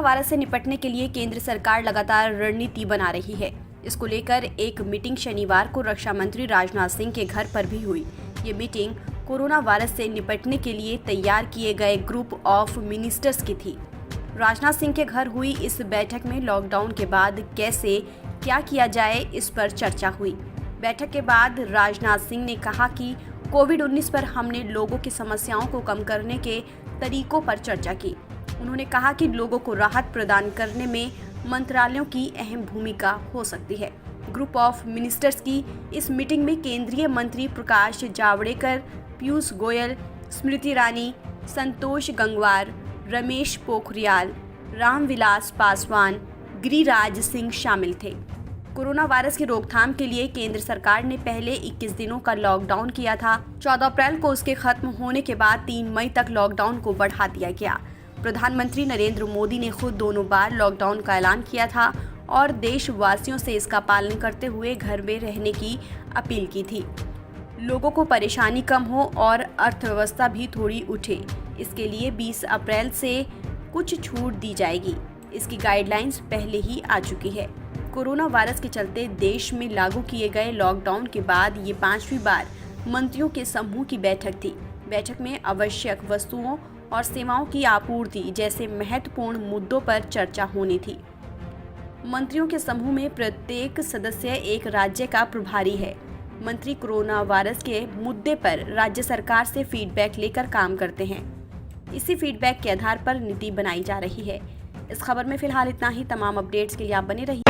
Virus से निपटने के लिए केंद्र सरकार लगातार रणनीति बना रही है। इसको लेकर एक मीटिंग शनिवार को रक्षा मंत्री राजनाथ सिंह के घर पर भी हुई। ये मीटिंग कोरोना वायरस से निपटने के लिए तैयार किए गए ग्रुप ऑफ मिनिस्टर्स की थी। राजनाथ सिंह के घर हुई इस बैठक में लॉकडाउन के बाद कैसे क्या किया जाए, इस पर चर्चा हुई। बैठक के बाद राजनाथ सिंह ने कहा कि कोविड-19 पर हमने लोगों की समस्याओं को कम करने के तरीकों पर चर्चा की। उन्होंने कहा कि लोगों को राहत प्रदान करने में मंत्रालयों की अहम भूमिका हो सकती है। ग्रुप ऑफ मिनिस्टर्स की इस मीटिंग में केंद्रीय मंत्री प्रकाश जावड़ेकर, पीयूष गोयल, स्मृति ईरानी, संतोष गंगवार, रमेश पोखरियाल, रामविलास पासवान, गिरिराज सिंह शामिल थे। कोरोना वायरस की रोकथाम के लिए केंद्र सरकार ने पहले 21 दिनों का लॉकडाउन किया था। 14 अप्रैल को उसके खत्म होने के बाद 3 मई तक लॉकडाउन को बढ़ा दिया गया। प्रधानमंत्री नरेंद्र मोदी ने खुद दोनों बार लॉकडाउन का ऐलान किया था और देशवासियों से इसका पालन करते हुए घर में रहने की अपील की थी। लोगों को परेशानी कम हो और अर्थव्यवस्था भी थोड़ी उठे, इसके लिए 20 अप्रैल से कुछ छूट दी जाएगी। इसकी गाइडलाइंस पहले ही आ चुकी है। कोरोना वायरस के चलते देश में लागू किए गए लॉकडाउन के बाद ये 5वीं बार मंत्रियों के समूह की बैठक थी। बैठक में आवश्यक वस्तुओं और सेवाओं की आपूर्ति जैसे महत्वपूर्ण मुद्दों पर चर्चा होनी थी। मंत्रियों के समूह में प्रत्येक सदस्य एक राज्य का प्रभारी है। मंत्री कोरोना वायरस के मुद्दे पर राज्य सरकार से फीडबैक लेकर काम करते हैं। इसी फीडबैक के आधार पर नीति बनाई जा रही है। इस खबर में फिलहाल इतना ही। तमाम अपडेट्स के लिए आप बने रहिए।